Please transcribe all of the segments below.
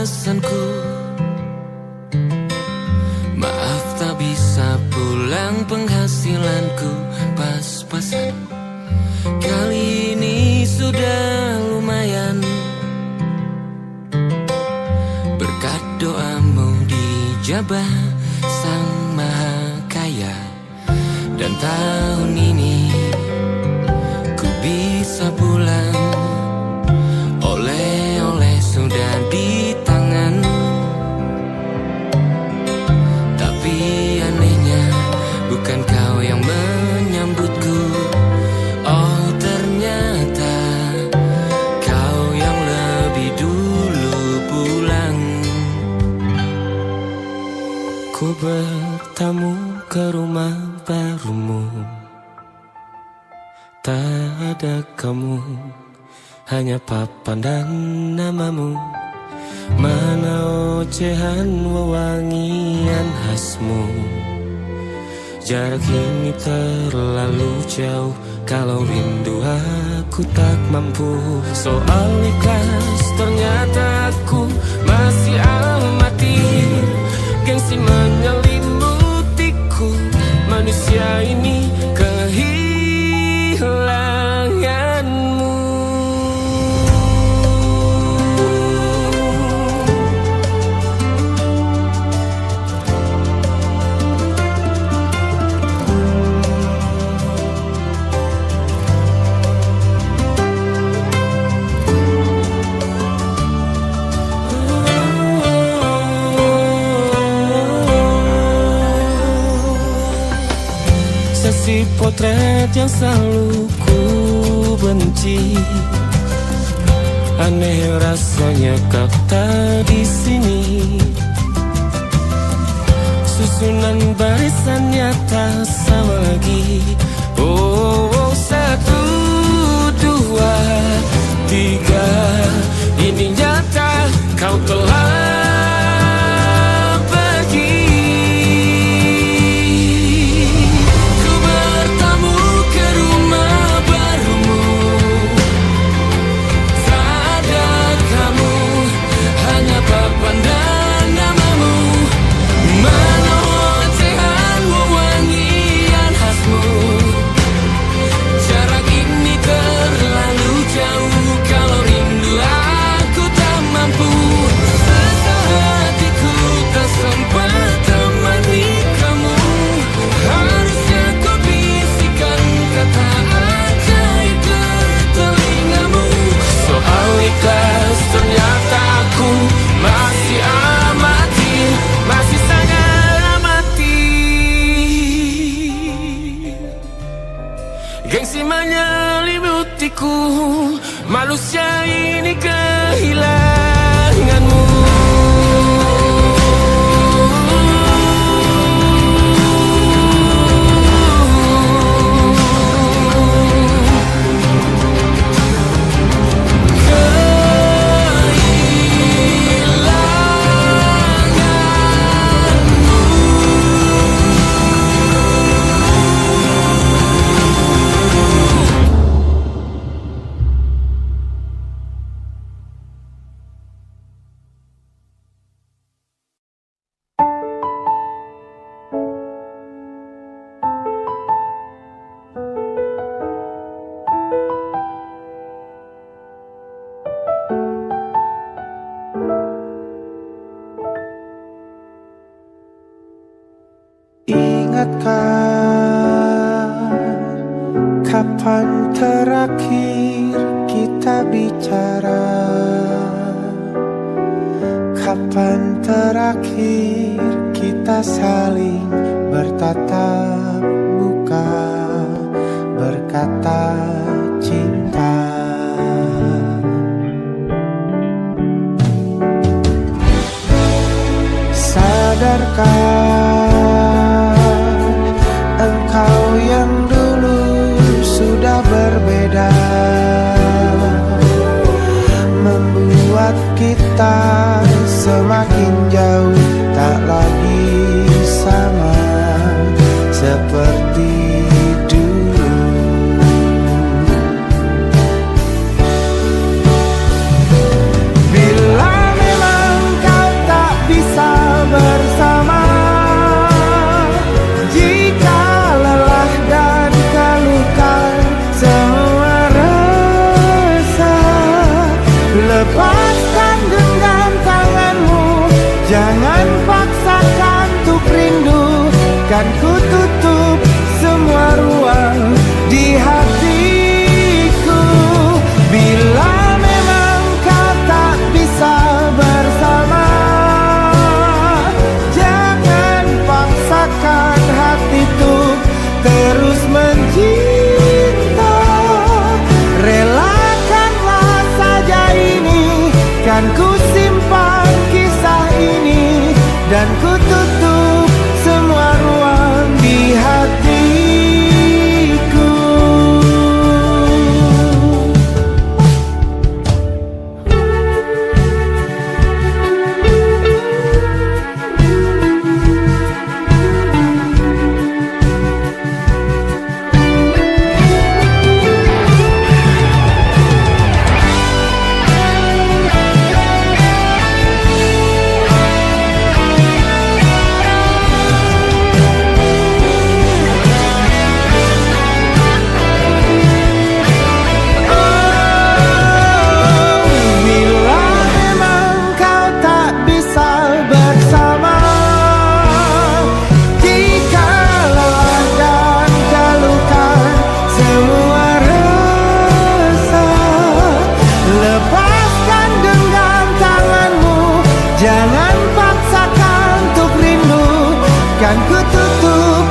pesanku. Maaf tak bisa pulang, penghasilanku pas-pasan. Kali ini sudah lumayan, berkat doamu dijabah Sang Maha Kaya. Dan tahun ini ku bisa pulang, oleh-oleh sudah di tangan. Tapi anehnya bukan kau yang menyambutku. Oh ternyata kau yang lebih dulu pulang. Ku bertamu ke rumah barumu, tak ada kamu, hanya papan dan namamu. Mana ocehan wewangian khasmu. Jarak ini terlalu jauh, kalau rindu aku tak mampu. Soal ikhlas ternyata aku masih amati. Gengsi menyelimutiku, manusia ini kehilanganmu. Sesi potret yang selalu ku benci, aneh rasanya kau tak di sini. Susunan barisannya tak sama lagi. Oh, 1, 2, 3, ini nyata kau telah ternyata aku masih amati, masih sangat amati. Gengsi menyelimutiku, manusia ini kehilanganmu. Kapan terakhir kita bicara? Kapan terakhir kita saling bertatap muka, berkata cinta? Sadarkah engkau yang dulu sudah berbeda, membuat kita semakin jauh, tak lagi sama seperti dulu. Bila memang rindu, kan ku tutup semua ruang di hatiku. Bila memang kau tak bisa bersama, jangan paksakan hati tuh terus mencinta. Relakanlah saja ini, kan ku simpan kisah ini, dan ku tutup semua ruang di hatiku. Jangan paksakan untuk rindu, kan ku tutup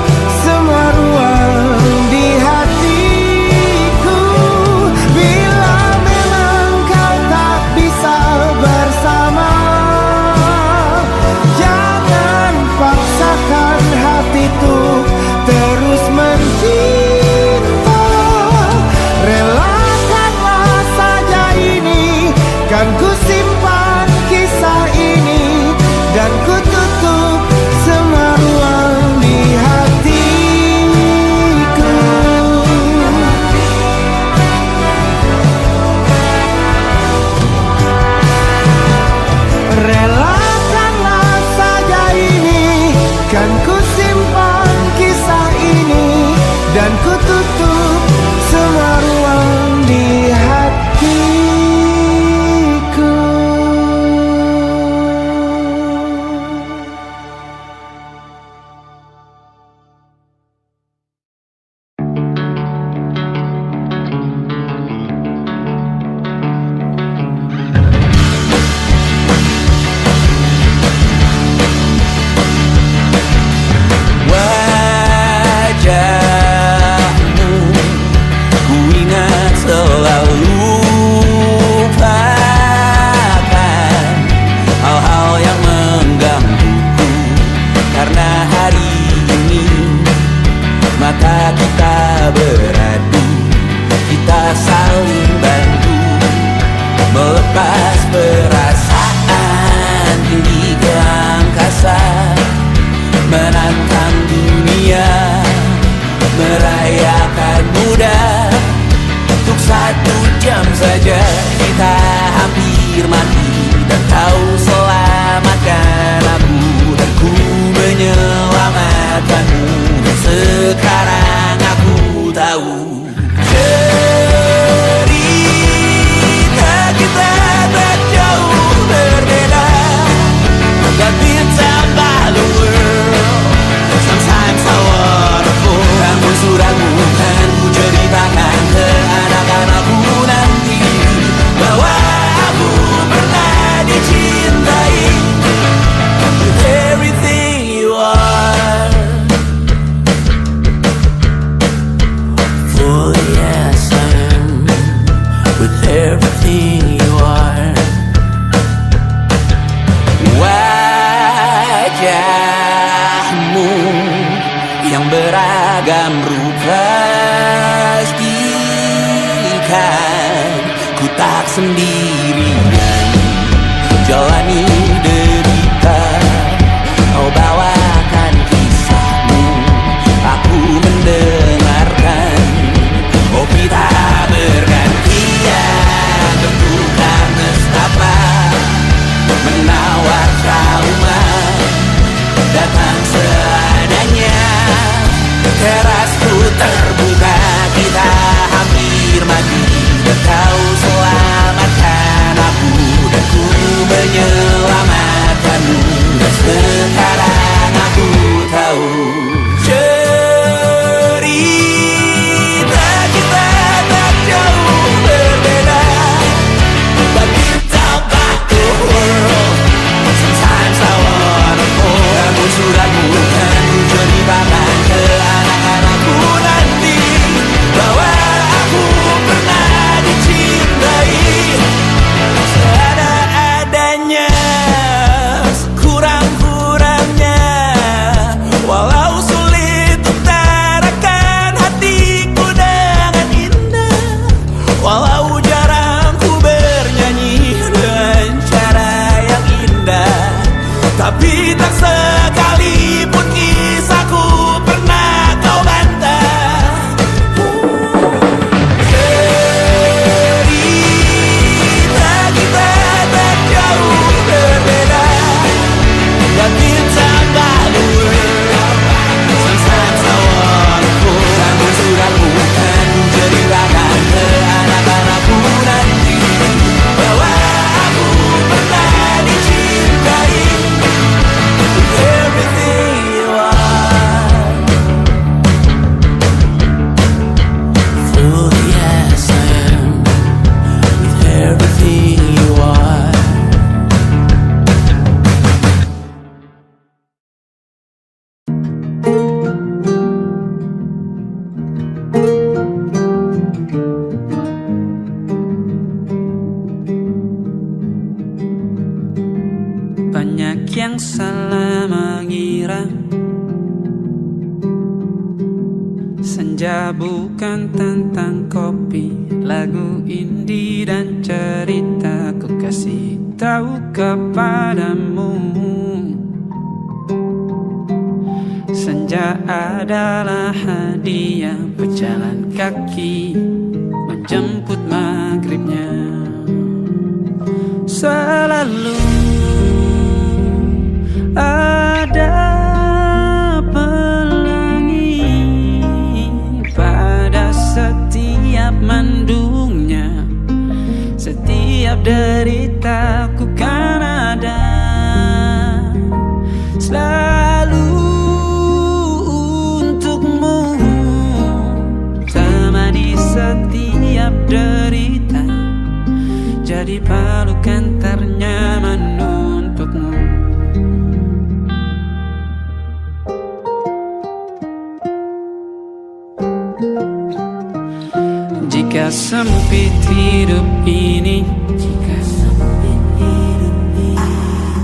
semua ruang di hatiku. Bila memang kau tak bisa bersama, jangan paksakan hatiku terus mencinta. Relakanlah saja ini, kan ku simpan kisah ini, dan ku tutup semua ruang di hatiku. Relakanlah saja ini, kan ku simpan kisah ini, dan ku tutup semua ruang di hatiku. Wajahmu ku ingat selalu, lupakan hal-hal yang menggangguku. Karena hari ini mata kita beradu, kita saling bantu melepas perasaan tinggi ke angkasa, menantang dunia, merayakan muda. Untuk 1 jam saja kita hampir mati, dan kau selamatkan aku, dan ku menyelamatkanmu. Dan sekarang aku tahu cerita kita tak jauh berbeda. God beats out by the world, sometimes so wonderful. Namun suratmu kan ku ceritakan ke anak-anakku nanti, bahwa aku pernah dicintai with everything you are. For yes, I am with everything you are. Wajahmu yang beragam rupa, pastikan ku tak sendirian jalani derita. Kau bawakan kisahmu, aku mendengarkan. Oh kita bergantian bentukan nestapa, menawar trauma, datang seadanya. Terasku terbuka, kita hampir mati, dan kau selamatkan aku, dan ku menyelamatkanmu. Dan sekarang aku yang salah mengira senja bukan tentang kopi, lagu indie dan cerita ku kasih tahu kepadamu. Senja adalah hadiah berjalan kaki menjemput maghribnya. Selalu ada pelangi pada setiap mendungnya. Setiap deritaku kan ada selalu untukmu, temani setiap derita, jadi pelukan ternyaman untukmu. Jika sempit hidup ini,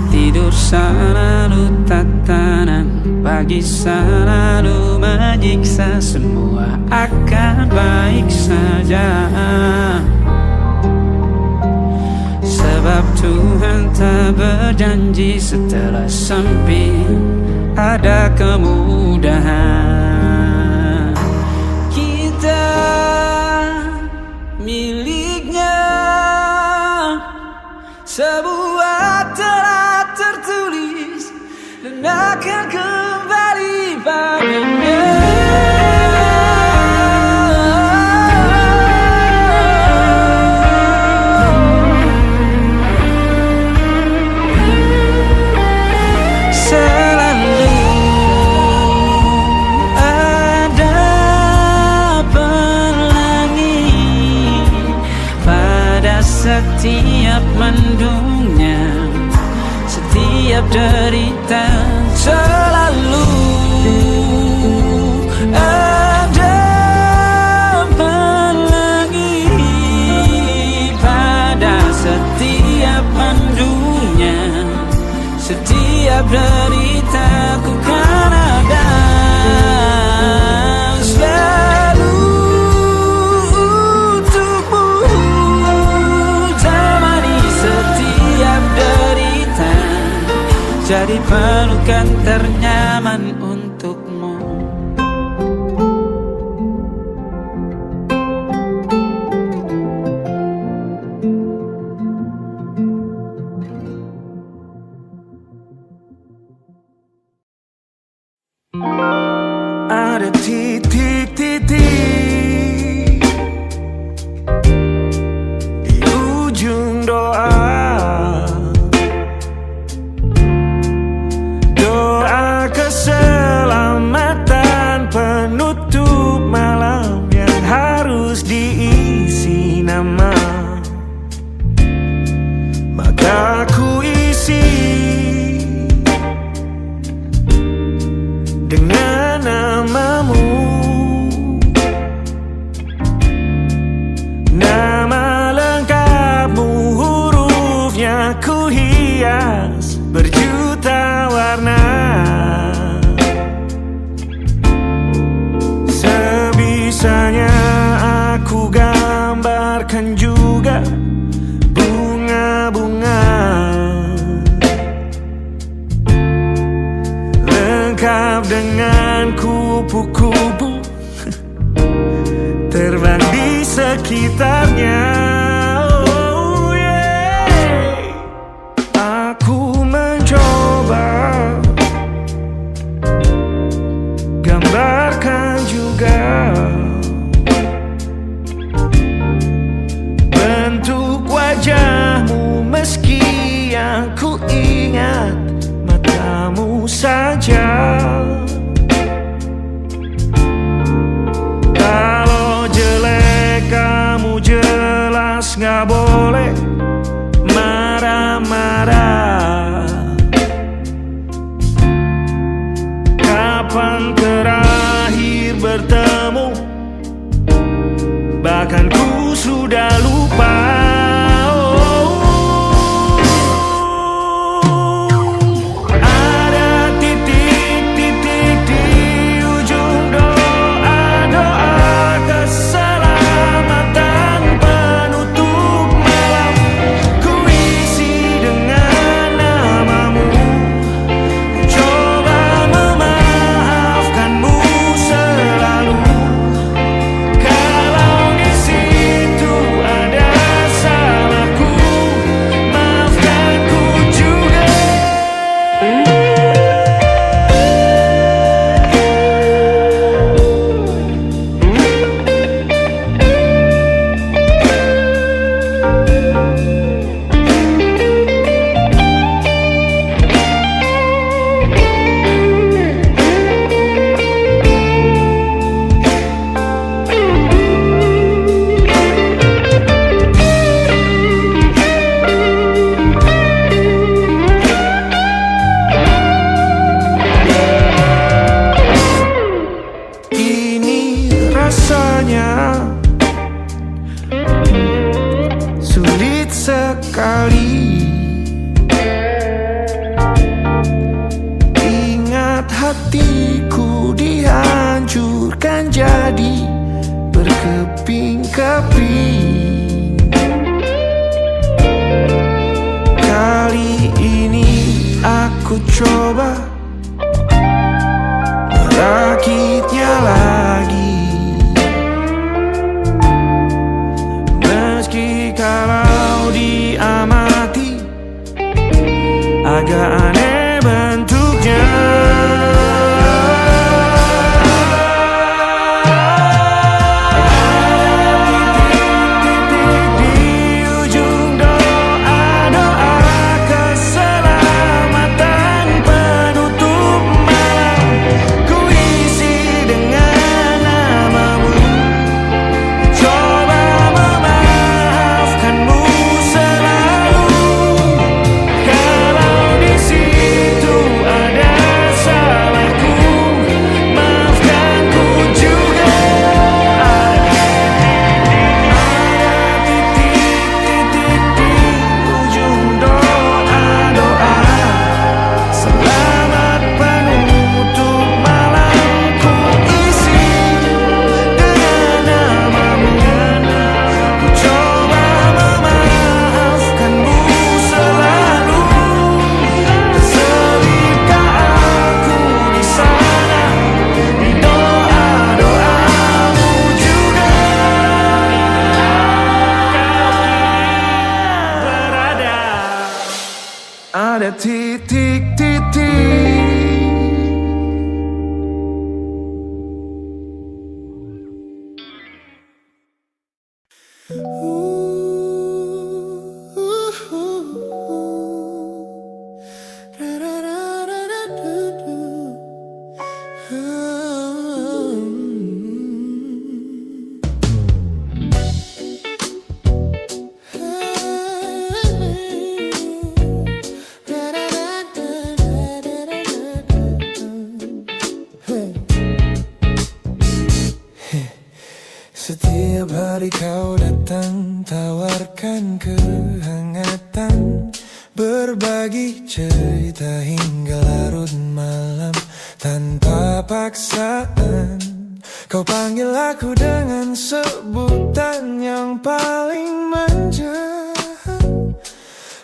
tidur selalu tatanan, pagi selalu menyiksa, semua akan baik saja. Sebab Tuhan tak berjanji setelah sempit ada kemudahan. Kita miliknya sebuah telah tertulis dan akan kembali padanya. Setiap mendungnya, setiap derita, selalu ada pelangi pada setiap mendungnya. Setiap derita ku kan ada selalu jadi pelukan ternyaman untukmu. Ada titik-titik di ujung doa, keselamatan penutup malam yang harus diisi nama. Maka ku isi dengan namamu, nama lengkapmu, hurufnya ku hias berjuta warna. Sebisanya aku gambarkan juga bunga-bunga lengkap dengan kupu-kupu terbang di sekitarnya. Oh yeah. Aku mencoba gambarkan juga bentuk wajahmu, meski yang ku ingat matamu saja. Kalau jelek kamu jelas gak boleh marah-marah. Kapan terakhir bertemu, bahkan ku sudah lupa. ku coba merakitnya lagi. Meski kalau diamati agak aneh bentuknya. Ada titik-titik. Setiap hari kau datang, tawarkan kehangatan, berbagi cerita hingga larut malam tanpa paksaan. Kau panggil aku dengan sebutan yang paling manja,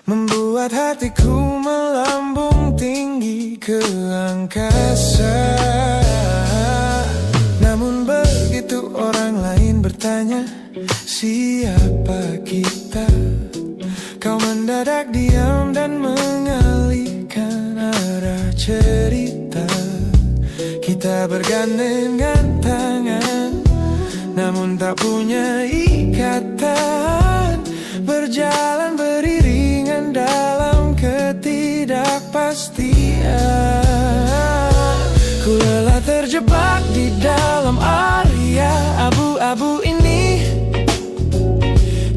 membuat hatiku melambung tinggi ke angkasa. Namun begitu orang lain bertanya, siapa kita? Kau mendadak diam dan mengalihkan arah cerita. Kita bergandengan tangan, namun tak punya ikatan, berjalan beriringan dalam ketidakpastian. Ku lelah terjebak di dalam area abu-abu ini,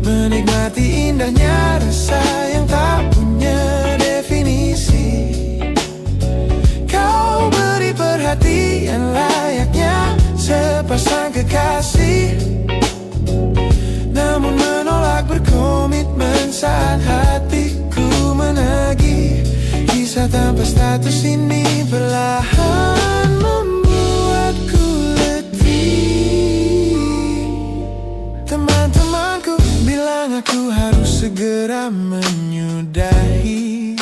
menikmati indahnya rasa yang tak punya definisi. Kau beri perhatian layaknya sepasang kekasih, namun menolak berkomitmen saat hatiku menagih. Kisah tanpa status ini perlahan membuatku letih. Teman-temanku bilang aku harus segera menyudahi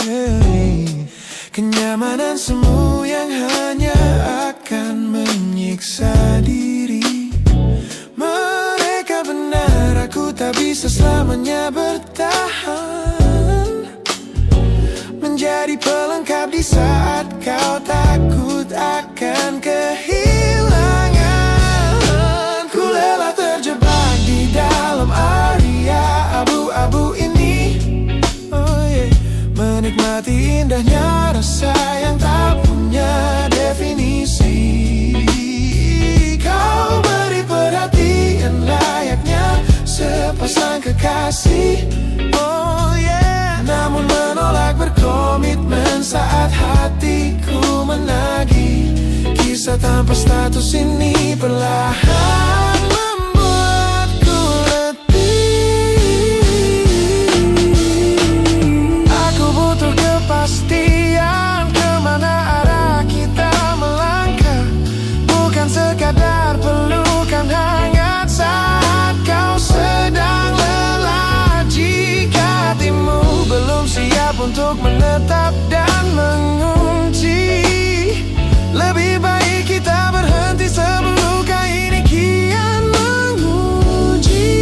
kenyamanan semu yang hanya akan menyiksa diri. Mereka benar, aku tak bisa selamanya bertahan, menjadi pelengkap di saat kau takut akan kehilangan. Ku lelah terjebak di dalam area abu-abu ini, menikmati indahnya rasa yang tak punya definisi. Kau beri perhatian layaknya sepasang kekasih, namun menolak berkomitmen saat hatiku menagih. Kisah tanpa status ini perlahan membuatku letih. Aku butuh kepastian kemana arah kita melangkah, bukan sekadar pelukan hangat saat kau sedang lelah. Jika hatimu belum siap untuk menetap dan mengulang, Lebih baik kita berhenti sebelum luka ini kian menguji.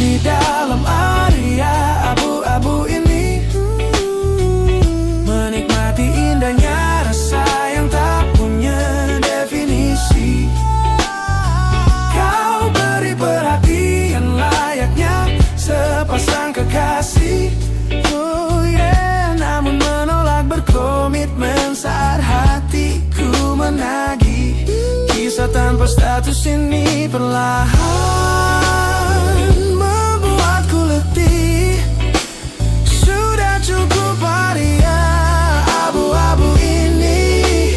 Di dalam area abu-abu ini, menikmati indahnya rasa yang tak punya definisi. Kau beri perhatian layaknya sepasang kekasih. Oh yeah, namun menolak berkomitmen saat hatiku menagih. Kisah tanpa status ini perlahan cukup area abu-abu ini.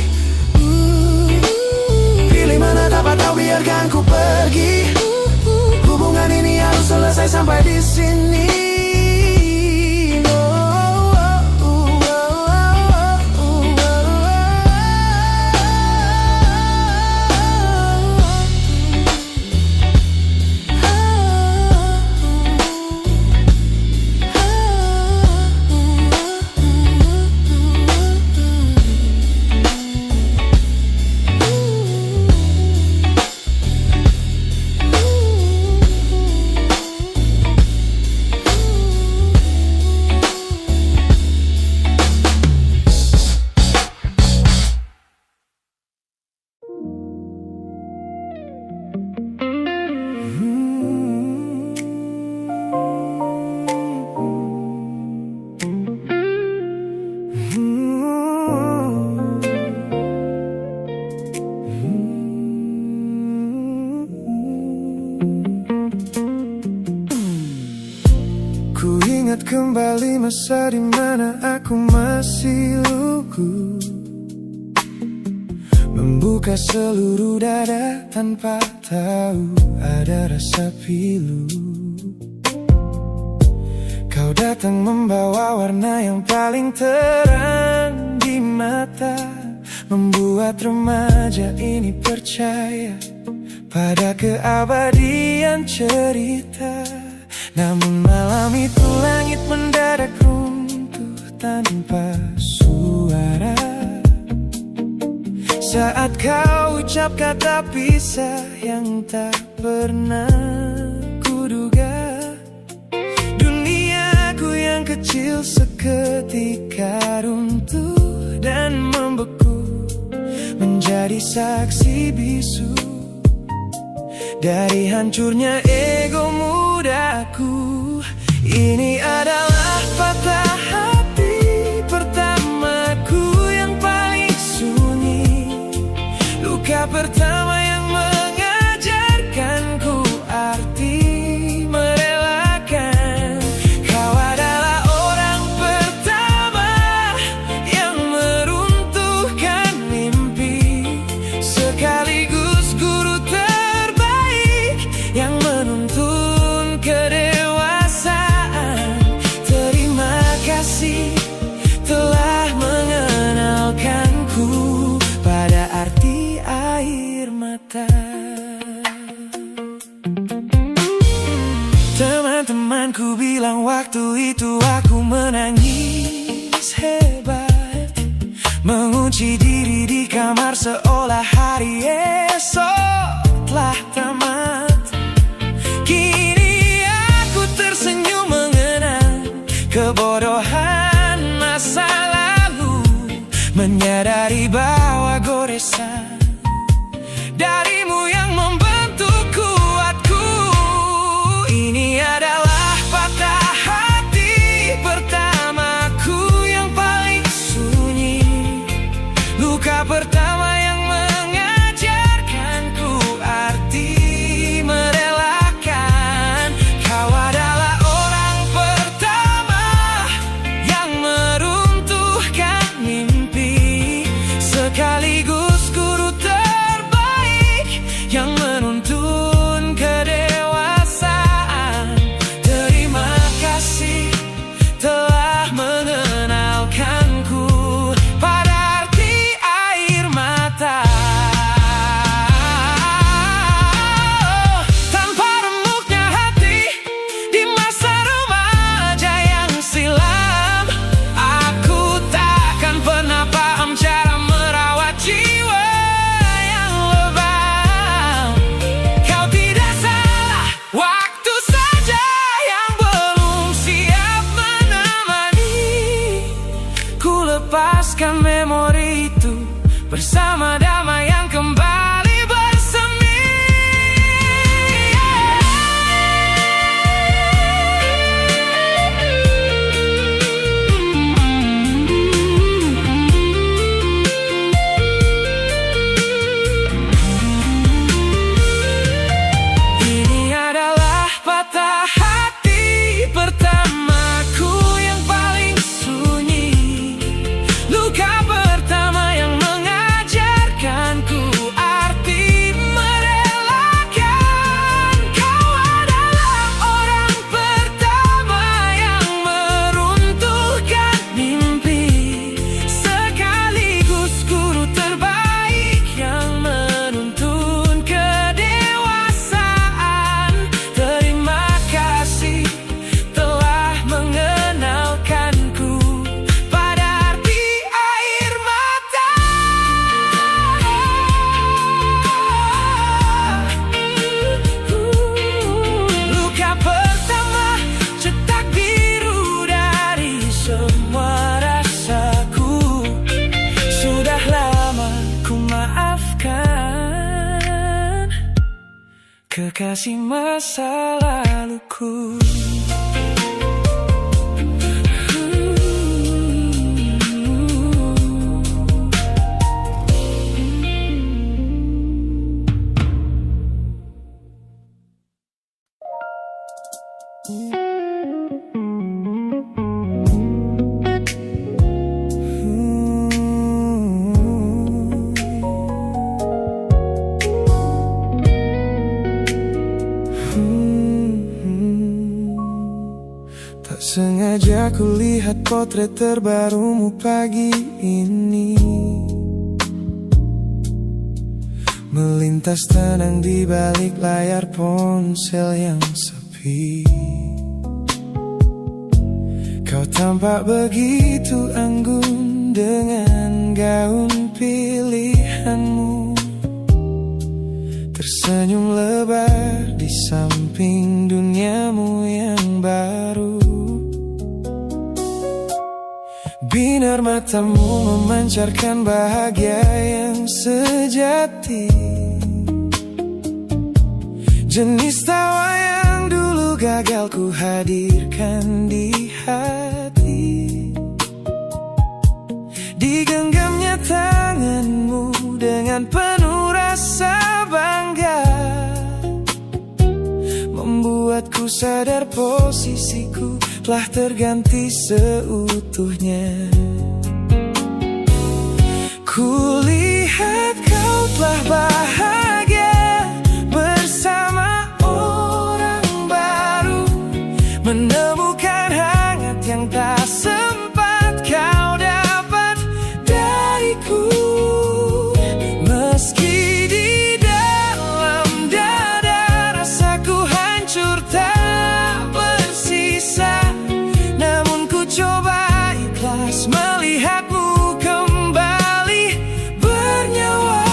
Pilih mana dapat kau biarkan ku pergi. Hubungan ini harus selesai sampai di sini. Ku ingat kembali masa dimana aku masih lugu, membuka seluruh dada tanpa tahu ada rasa pilu. Kau datang membawa warna yang paling terang di mata, membuat remaja ini percaya pada keabadian cerita. Namun malam itu langit mendadak runtuh tanpa suara saat kau ucap kata pisah yang tak pernah kuduga. Duniaku yang kecil seketika runtuh dan membeku, menjadi saksi bisu dari hancurnya ego mudaku. Ini adalah patah hati pertamaku yang paling sunyi, luka pertama yang mengajarkanku arti merelakan. Kau adalah orang pertama yang meruntuhkan mimpi, sekaligus guru terbaik yang menuntun kedewasaan. Terima kasih telah mengenalkanku pada arti air mata. Teman-temanku bilang waktu itu aku menangis hebat, mengunci diri di kamar seolah hari esok telah tamat. Kini aku tersenyum mengenang kebodohan masa lalu, menyadari bahwa goresan darimu yang membentuk kuatku. Ini adalah patah hati pertamaku yang paling sunyi, luka pertama yang mengajarkanku arti merelakan. Kau adalah orang pertama yang meruntuhkan bersama damai yang kembali bersemi. Ini adalah patah hati pertamaku yang paling sunyi, luka pertama yang mengajarkanku arti merelakan. Kau adalah orang pertama yang meruntuhkan mimpi, sekaligus guru terbaik yang menuntun kedewasaan. Terima kasih telah mengenalkanku pada arti air mata. Luka pertama cetak biru dari semua rasaku. Sudah lama ku maafkan kekasih masa laluku. Tak sengaja kulihat potret terbarumu pagi ini, melintas tenang di balik layar ponsel yang sepi. Kau tampak begitu anggun dengan gaun pilihanmu, tersenyum lebar di samping duniamu yang baru. Binar matamu memancarkan bahagia yang sejati, jenis tawa yang dulu gagal ku hadirkan di hati. Digenggamnya tanganmu dengan penuh rasa bangga, membuatku sadar posisiku telah terganti seutuhnya. Kulihat kau telah bahagia bersama orang baru, menemukan hangat yang tak sempat kau dapat dariku. Meski di dalam dada rasaku hancur tak bersisa, namun ku coba ikhlas melihatmu kembali bernyawa.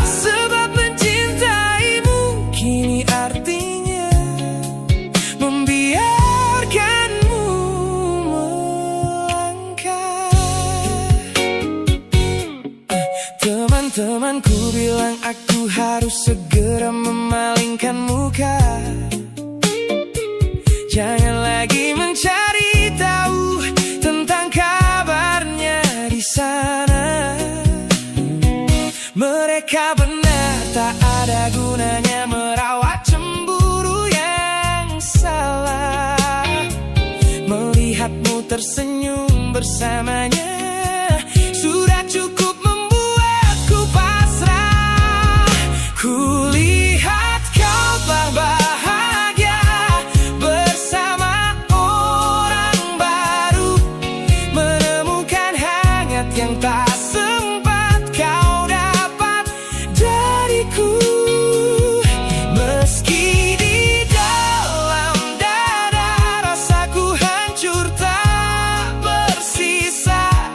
Sebab mencintaimu kini artinya membiarkanmu melangkah. Teman-temanku bilang aku harus segera memalingkan muka, jangan lagi mencari tahu tentang kabarnya di sana. Mereka benar, tak ada gunanya merawat cemburu yang salah. Melihatmu tersenyum bersamanya sudah cukup membuatku pasrah. Kulihat kau telah bahagia bersama orang baru, menemukan hangat yang tak sempat kau dapat dariku. Meski di dalam dada rasaku hancur tak bersisa,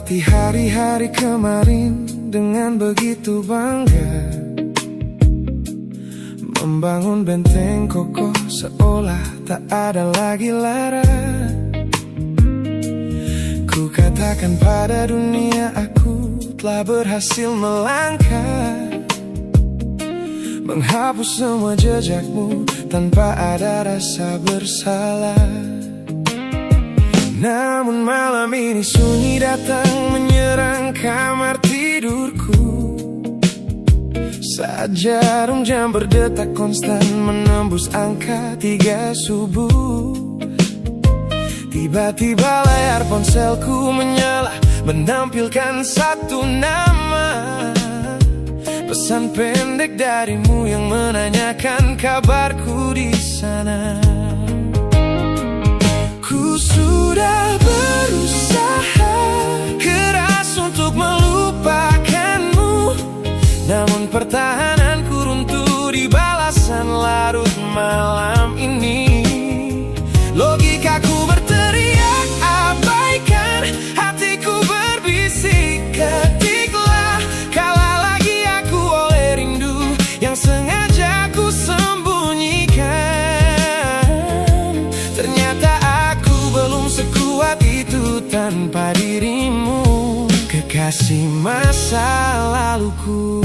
melewati hari-hari kemarin dengan begitu bangga, membangun benteng kokoh seolah tak ada lagi lara. Ku katakan pada dunia aku telah berhasil melangkah, menghapus semua jejakmu tanpa ada rasa bersalah. Namun malam ini sunyi datang menyerang kamar tidurku, saat jarum jam berdetak konstan menembus angka 3 subuh. Tiba-tiba layar ponselku menyala, menampilkan satu nama, pesan pendek darimu yang menanyakan kabarku di sana. Ku sudah berusaha keras untuk melupakanmu, namun pertahananku runtuh di balasan larut malam ini. Logikaku berteriak abaikan, hatiku berbisik ketiklah, kalah lagi aku oleh rindu yang sengaja ku sembunyikan. Ternyata aku belum sekuat itu tanpa dirimu, kekasih masa laluku.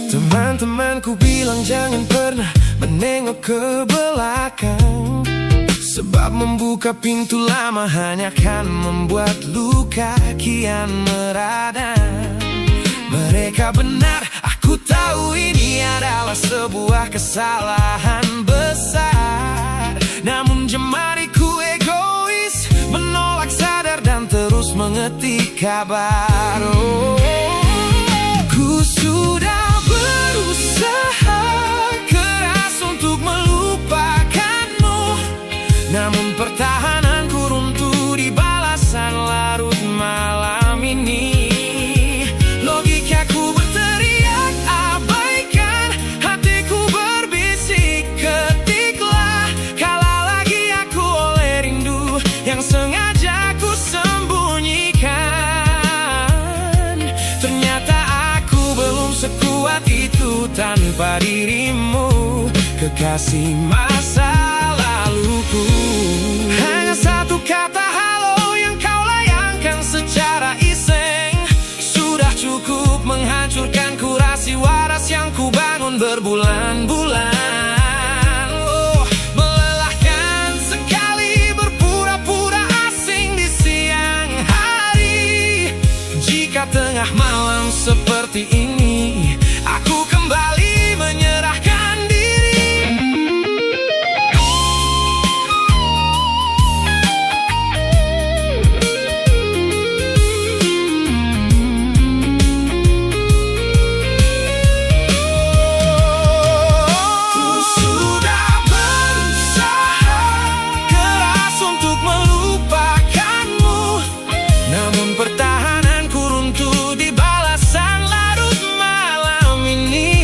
Teman-temanku bilang jangan pernah menengok ke belakang, sebab membuka pintu lama hanya akan membuat luka kian meradang. Mereka benar, aku tahu ini adalah sebuah kesalahan besar. Namun jemariku egois, menolak sadar dan terus mengetik kabar. Ku sudah berusaha keras untuk melupakanmu, namun pertahananku runtuh di balasan larut malam ini. Logikaku berteriak abaikan, hatiku berbisik ketiklah, kalah lagi aku oleh rindu yang sengaja ku sembunyikan. Ternyata aku belum sekuat itu tanpa dirimu, kekasih masa laluku. Hanya satu kata halo yang kau layangkan secara iseng sudah cukup menghancurkan kurasi waras yang ku bangun berbulan-bulan. Melelahkan sekali berpura-pura asing di siang hari. Jika tengah malam seperti ini aku kembali menyerahkan diri. Ku sudah berusaha keras untuk melupakanmu, namun pertahananku runtuh di balasan larut malam ini.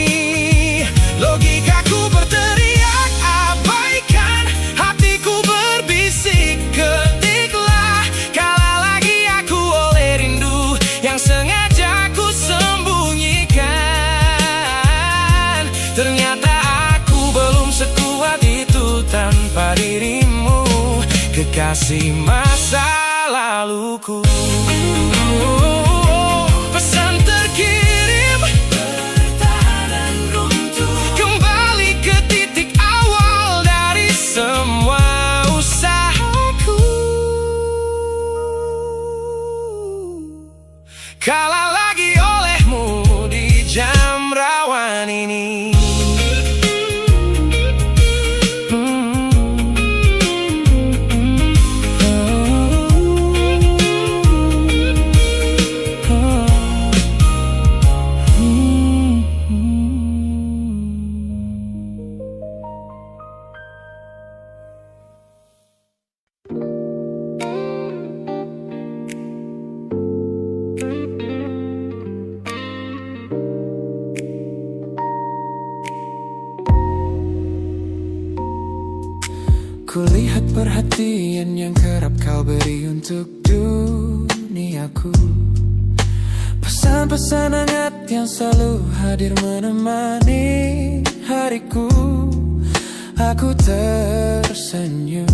Logikaku berteriak abaikan, hatiku berbisik ketiklah, kalah lagi aku oleh rindu yang sengaja ku sembunyikan. Ternyata aku belum sekuat itu tanpa dirimu, kekasih masa laluku. Pesan terkirim, pertahanan runtuh, kembali ke titik awal dari semua usahaku. Kalah lagi olehmu di jam rawan ini. Kulihat perhatian yang kerap kau beri untuk diriku. duniaku. Pesan-pesan hangat yang selalu hadir menemani hariku. Aku tersenyum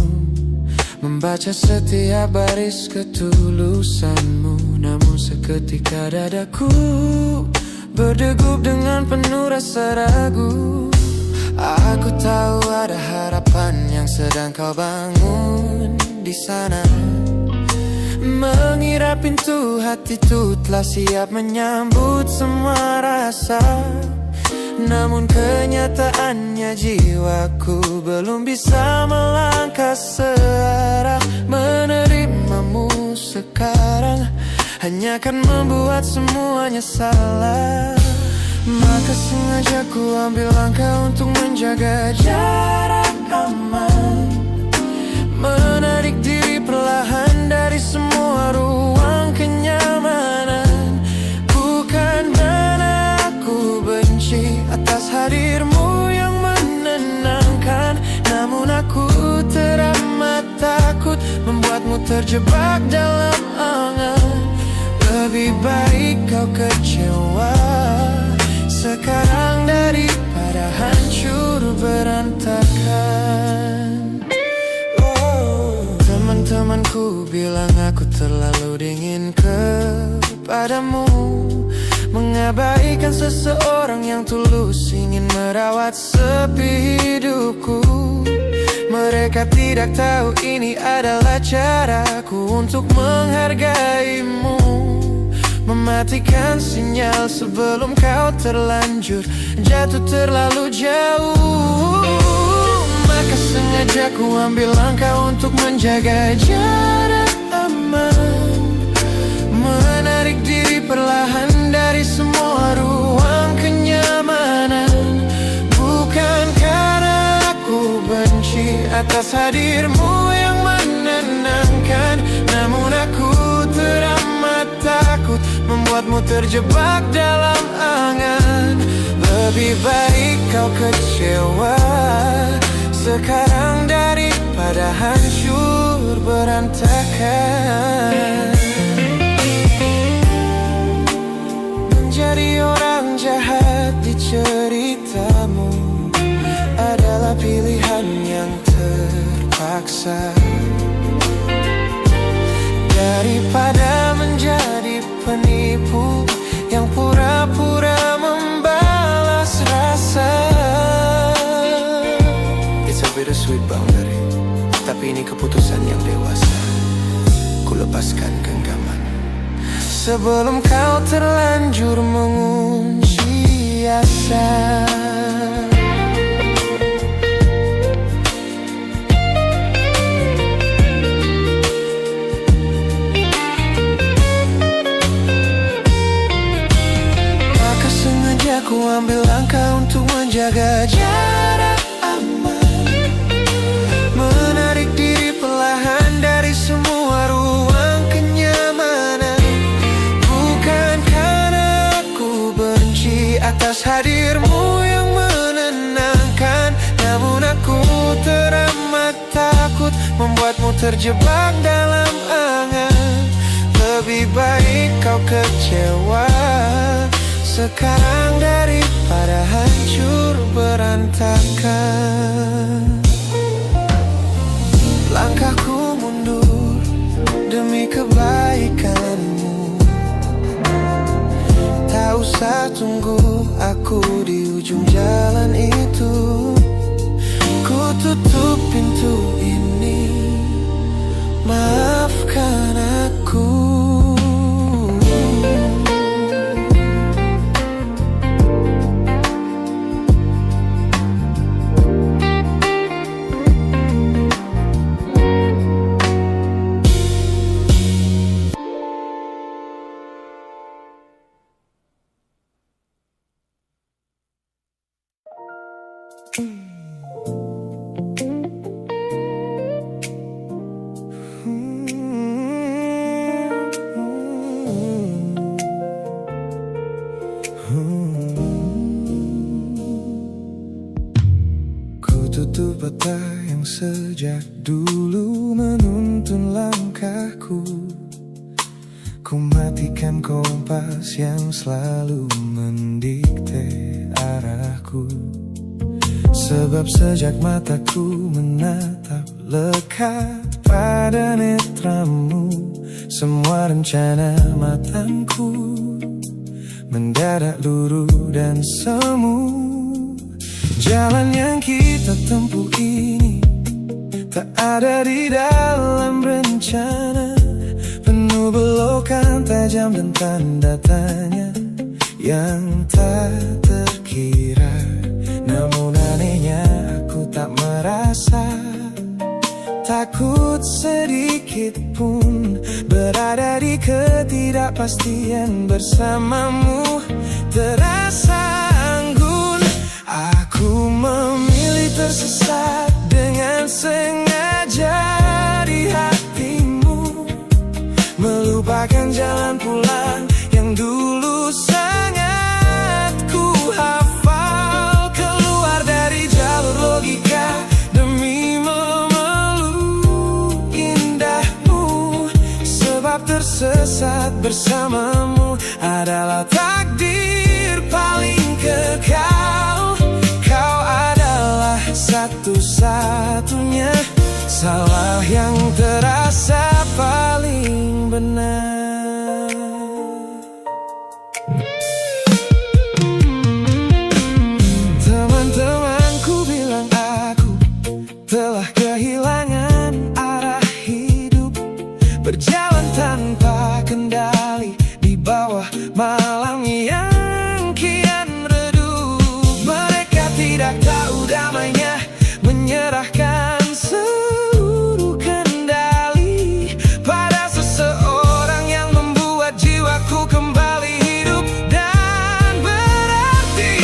membaca setiap baris ketulusanmu. Namun seketika dadaku berdegup dengan penuh rasa ragu. Aku tahu ada harapan yang sedang kau bangun di sana. Mengira pintu hatiku telah siap menyambut semua rasa. Namun kenyataannya jiwaku belum bisa melangkah searah. Menerimamu sekarang hanya akan membuat semuanya salah. Maka sengaja ku ambil langkah untuk menjaga jarak aman. Menarik diri perlahan dari semua ruang kenyamanan. Bukan karena aku benci atas hadirmu yang menenangkan, namun aku teramat takut membuatmu terjebak dalam angan. Lebih baik kau kecewa sekarang daripada hancur berantakan. Teman-temanku bilang aku terlalu dingin kepadamu, mengabaikan seseorang yang tulus ingin merawat sepi hidupku. Mereka tidak tahu ini adalah caraku untuk menghargaimu. Mematikan sinyal sebelum kau terlanjur jatuh terlalu jauh. Maka sengaja ku ambil langkah untuk menjaga jarak aman. Menarik diri perlahan dari semua ruang kenyamanan. Bukan karena aku benci atas hadirmu yang menenangkan, namun aku teramat takut membuatmu terjebak dalam angan. Lebih baik kau kecewa sekarang daripada hancur berantakan. Menjadi orang jahat di ceritamu adalah pilihan yang terpaksa, daripada menjadi penipu yang pura-pura membalas rasa. It's a bittersweet boundary, tapi ini keputusan yang dewasa. Ku lepaskan genggaman sebelum kau terlanjur mengunci asa. Ku ambil langkah untuk menjaga jarak aman. Menarik diri perlahan dari semua ruang kenyamanan. Bukan karena aku benci atas hadirmu yang menenangkan, namun aku teramat takut membuatmu terjebak dalam angan. Lebih baik kau kecewa sekarang daripada hancur berantakan. Langkahku mundur demi kebaikanmu. Tak usah tunggu aku di ujung jalan itu. Ku tutup pintu ini, maafkan aku. Tutup mata yang sejak dulu menuntun langkahku. Ku bagaikan kompas yang selalu mendikte arahku. Sebab sejak mataku menatap lekat pada netramu, semua rencana matangku mendadak luruh dan semu. Jalan yang kita tempuh ini tak ada di dalam rencana, penuh belokan tajam dan tanda tanya yang tak terkira. Namun anehnya aku tak merasa takut sedikit pun berada di ketidakpastian bersamamu. Terasa anggun, aku memilih tersesat dengan sengaja di hatimu, melupakan jalan pulang yang dulu sangat ku hafal. Keluar dari jalur logika demi memeluk indahmu, sebab tersesat bersamamu adalah takdir paling kekal. Kau adalah satu-satunya salah yang terasa paling benar. Teman-temanku bilang aku telah kehilangan arah hidup, berjalan tanpa kendali di bawah malam yang kian redup. Mereka tidak tahu damainya menyerahkan seluruh kendali pada seseorang yang membuat jiwaku kembali hidup dan berarti.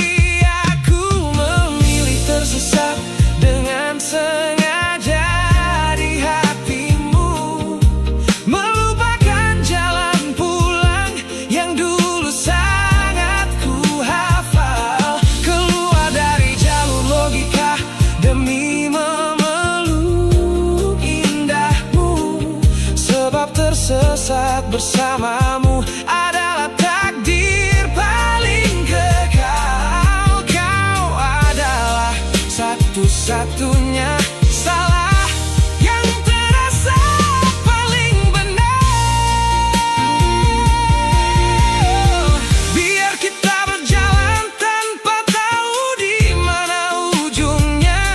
Aku memilih tersesat dengan sengaja di hatimu, melupakan jalan pulang yang dulu sangat ku hafal. Keluar dari jalur logika demi memeluk indahmu, sebab tersesat bersamamu adalah takdir paling kekal. Kau adalah satu-satunya salah yang terasa paling benar. Biar kita berjalan tanpa tahu di mana ujungnya,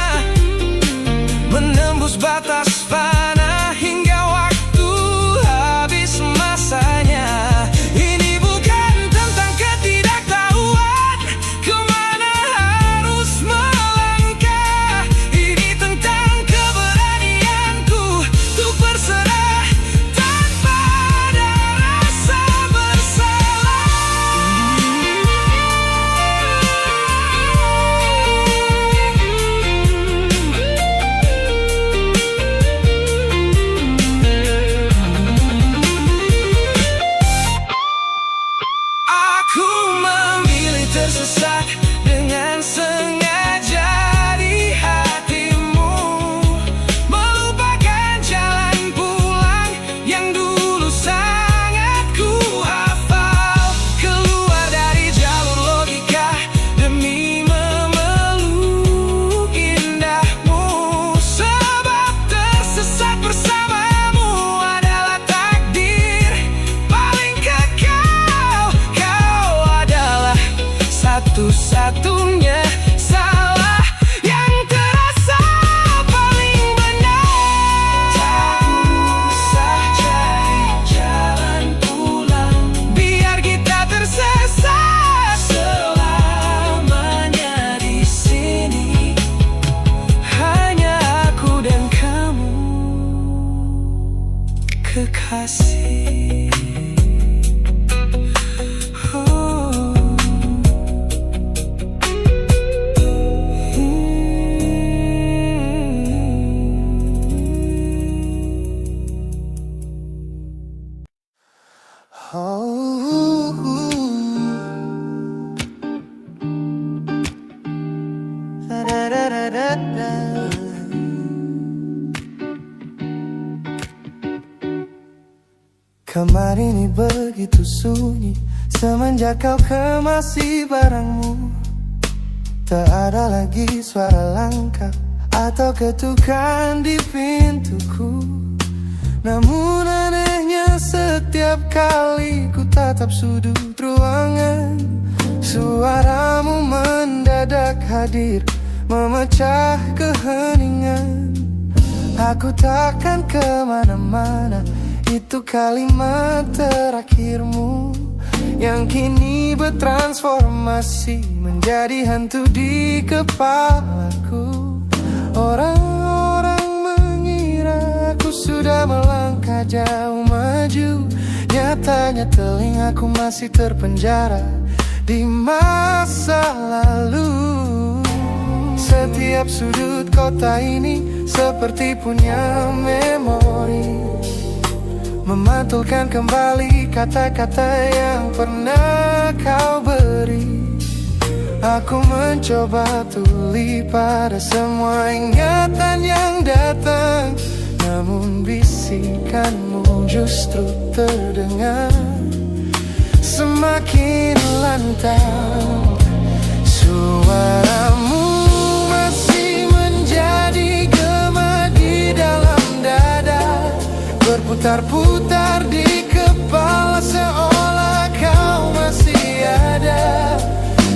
menembus batas fana hingga waktu habis masanya. Ini bukan tentang ketidaktahuan kemana harus melangkah, ini tentang keberanianku untuk berserah tanpa ada rasa bersalah. Aku memilih tersesat dengan sengaja di hatimu, melupakan jalan pulang yang dulu sangat ku hafal. Keluar dari jalur logika demi memeluk indahmu, sebab tersesat bersamamu adalah takdir paling kekal. Kau adalah satu-satunya Kamar ini begitu sunyi semenjak kau kemasi barangmu. Tak ada lagi suara langkah atau ketukan di pintuku. Namun anehnya setiap kali ku tatap sudut ruangan, suaramu mendadak hadir memecah keheningan. Aku takkan kemana-mana, itu kalimat terakhirmu yang kini bertransformasi menjadi hantu di kepalaku. Orang-orang mengira aku sudah melangkah jauh maju, nyatanya telingaku masih terpenjara di masa lalu. Setiap sudut kota ini seperti punya memori, memantulkan kembali kata-kata yang pernah kau beri. Aku mencoba tuli pada semua ingatan yang datang, namun bisikanmu justru terdengar semakin lantang. Suaramu masih menjadi gema di dalam dada, berputar-putar di kepala seolah kau masih ada.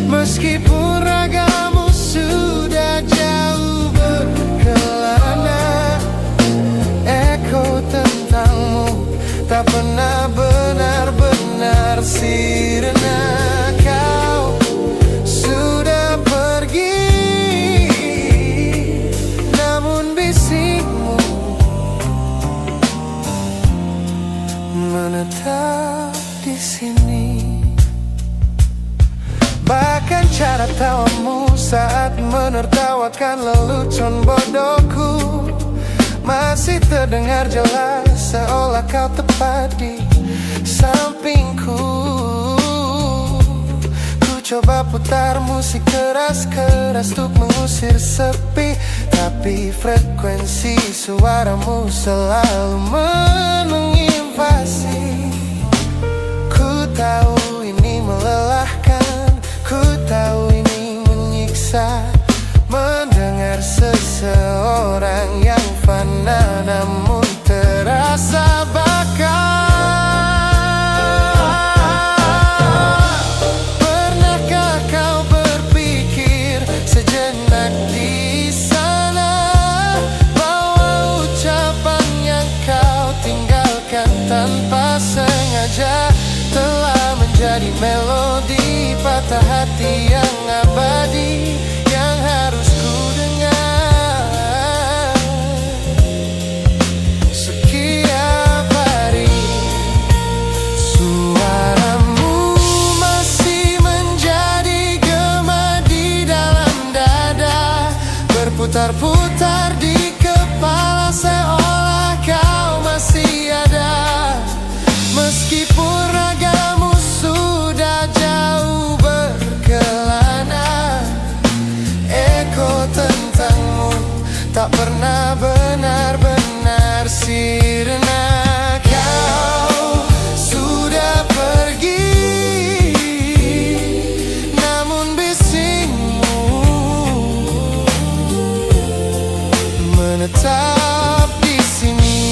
Meskipun ragamu sudah jauh berkelana, eko tentangmu tak pernah benar-benar sirna. Kau sudah pergi, namun bisikmu menetap di sini. Bahkan cara tawamu saat menertawakan lelucon bodohku masih terdengar jelas, seolah kau tepat di sampingku. Ku coba putar musik keras-keras untuk mengusir sepi, tapi frekuensi suaramu selalu menginvasi. Ku tahu ini melelahkan, ku tahu ini menyiksa, mendengar seseorang yang fana namun terasa bakal. Pernahkah kau berpikir sejenak di sana bahwa ucapan yang kau tinggalkan tanpa sengaja telah menjadi melodi patah hati yang abadi yang harus ku dengar setiap hari. Suaramu masih menjadi gema di dalam dada, berputar-putar di kepala seolah kau masih ada. Meskipun ragamu sudah jauh berkelana, eko tentangmu tak pernah benar-benar sirna. Kau sudah pergi, namun bisikmu menetap di sini.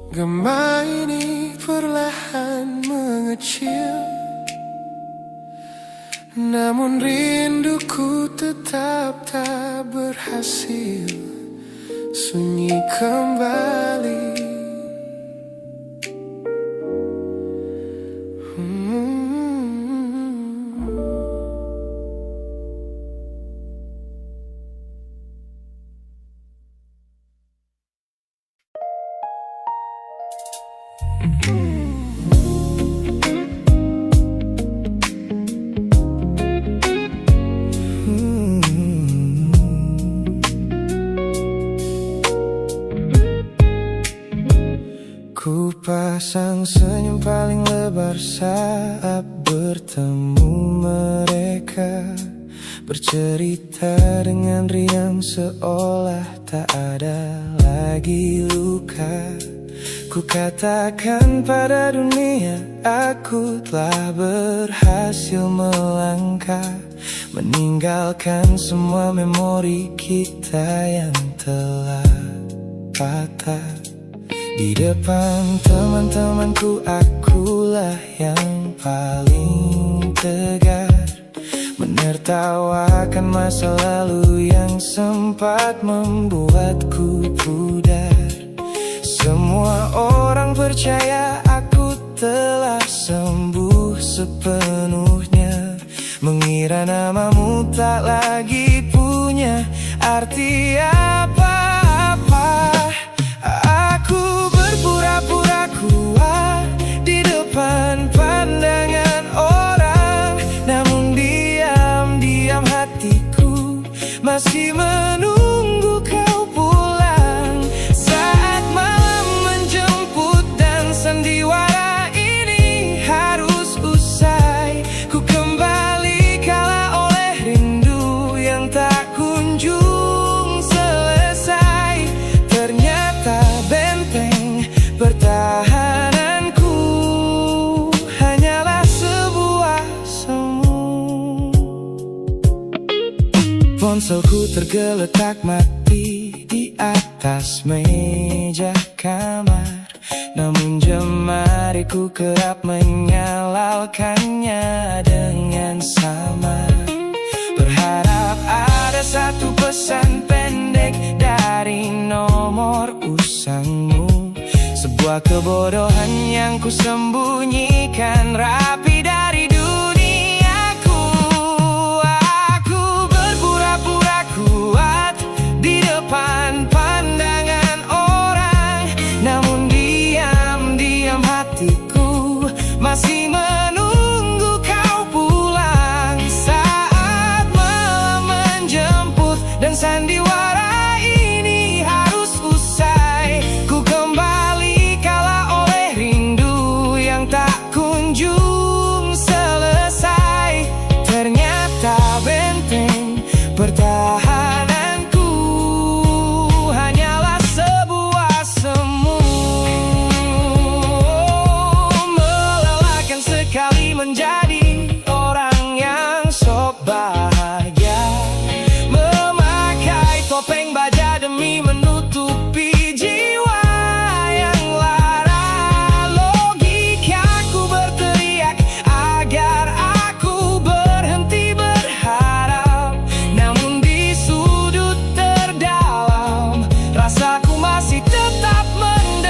Gema ini perlahan mengecil, namun rinduku tetap tak berhasil sunyi kembali. Sepasang senyum paling lebar saat bertemu mereka, bercerita dengan riang seolah tak ada lagi luka. Ku katakan pada dunia aku telah berhasil melangkah, meninggalkan semua memori kita yang telah patah. Di depan teman-temanku akulah yang paling tegar, menertawakan masa lalu yang sempat membuatku pudar. Semua orang percaya aku telah sembuh sepenuhnya, mengira namamu tak lagi punya arti apa-apa. Aku berpura-pura kuat di depan pandangan orang, namun diam-diam hatiku masih menunggu kau pulang. Saat malam menjemput dan sandiwara ini harus usai, ku kembali kalah oleh rindu yang tak kunjung selesai. Ternyata benteng pertahananku hanyalah sebuah semu. Ponselku tergeletak mati di atas meja kamar, namun jemariku kerap menyalakannya dengan samar. Berharap ada satu pesan pendek dari nomor usangmu, sebuah kebodohan yang kusembunyikan rapi dari duniaku. Aku berpura-pura kuat di depan pandangan orang, namun diam-diam hatiku masih menunggu kau pulang. Saat malam menjemput dan sandiwara ini harus usai, ku kembali kalah oleh rindu yang tak kunjung selesai. Ternyata benteng pertahananku hanyalah sebuah semu. Melelahkan sekali menjadi orang yang sok bahagia, memakai topeng baja demi menutupi jiwa yang lara. Logikaku berteriak agar aku berhenti berharap, namun di sudut terdalam rasaku masih tetap mendekat.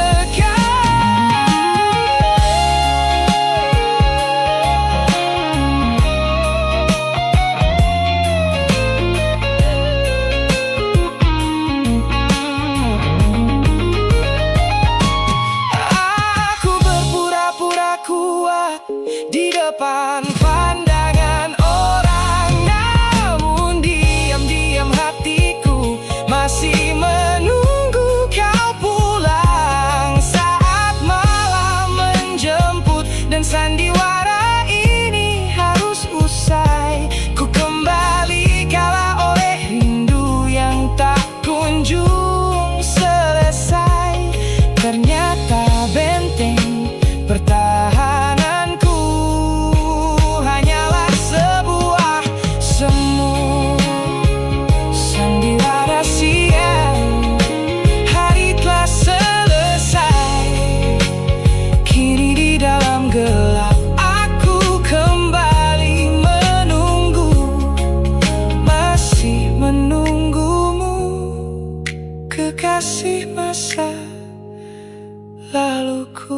Aku berpura-pura kuat di depan pandangan orang, namun diam-diam hatiku masih menunggu kau pulang. Saat malam menjemput dan sandiwara ini harus usai, ku kembali kalah oleh rindu yang tak kunjung selesai. Ternyata benteng pertahananku hanyalah sebuah semu. Sandiwara siang, hari telah selesai. Kini di dalam gelap aku kembali menunggu, masih menunggumu, kekasih masa laluku.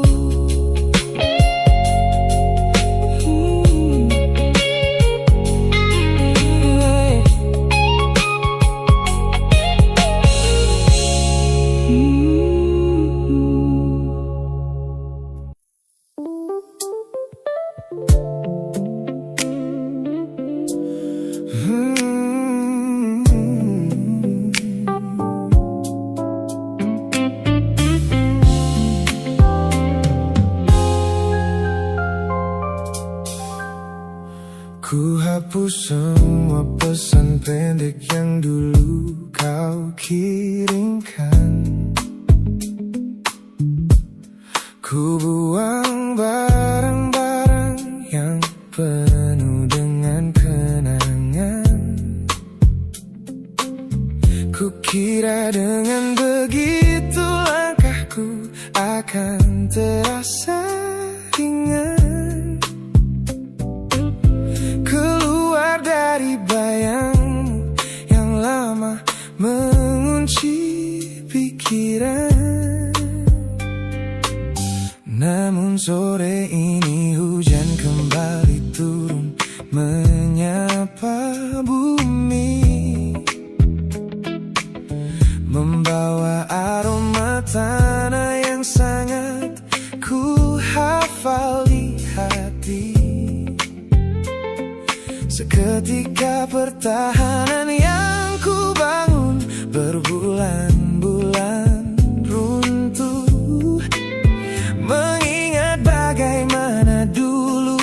semua pesan pendek yang dulu kau kirimkan. Ku buang barang-barang yang penuh dengan kenangan. Ku kira dengan begitu langkahku akan terasa ringan. Keluar dari bayangmu yang lama mengunci pikiran. Namun sore ini hujan kembali turun menyapa bumi, membawa aroma tanah yang sangat ku hafal di hati. Seketika pertahanan yang ku bangun berbulan-bulan runtuh. Mengingat bagaimana dulu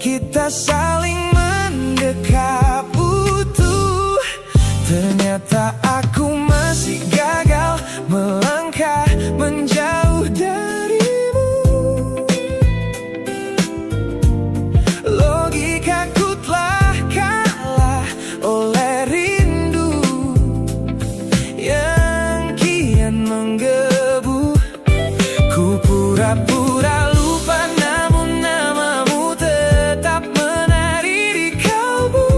kita saling mendekap utuh. Ternyata aku masih gagal melangkah menjauh darimu. Logikaku telah kalah oleh rindu yang kian menggebu. Ku pura-pura lupa, namun namamu tetap menari di kalbu.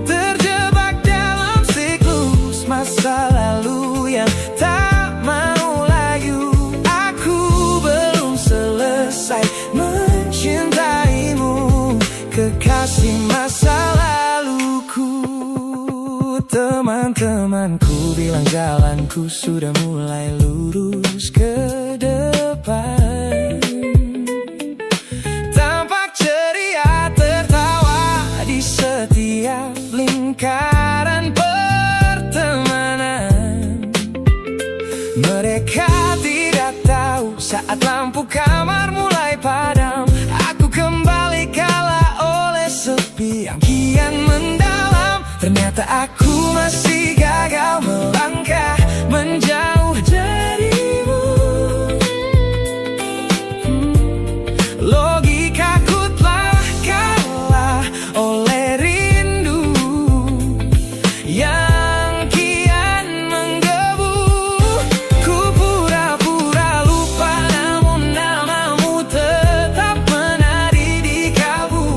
Terjebak dalam siklus masa lalu yang tak mau layu. Aku belum selesai mencintaimu, kekasih masa laluku. Teman-temanku bilang jalanku sudah mulai lurus ke depan. Tampak ceria tertawa di setiap lingkaran pertemanan. Mereka tidak tahu saat lampu kamar mulai padam, aku kembali kalah oleh sepi yang kian mendalam. Ternyata aku masih gagal melangkah menjauh darimu. Logikaku telah kalah oleh rindu yang kian menggebu. Ku pura-pura lupa, namun namamu tetap menari di kalbu.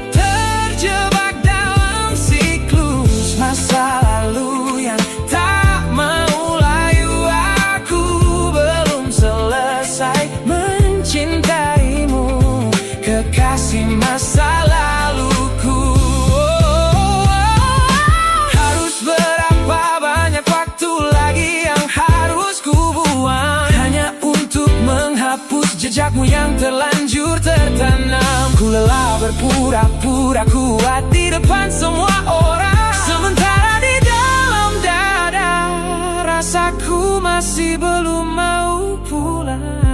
Terjebak dalam siklus masa lalu yang tak mau layu. Aku belum selesai mencintaimu, kekasih masa laluku. Harus berapa banyak waktu lagi yang harus ku buang hanya untuk menghapus jejakmu yang terlanjur tertanam. Ku lelah berpura-pura kuat di depan semua orang, sementara di dalam dada rasaku masih belum mau pulang.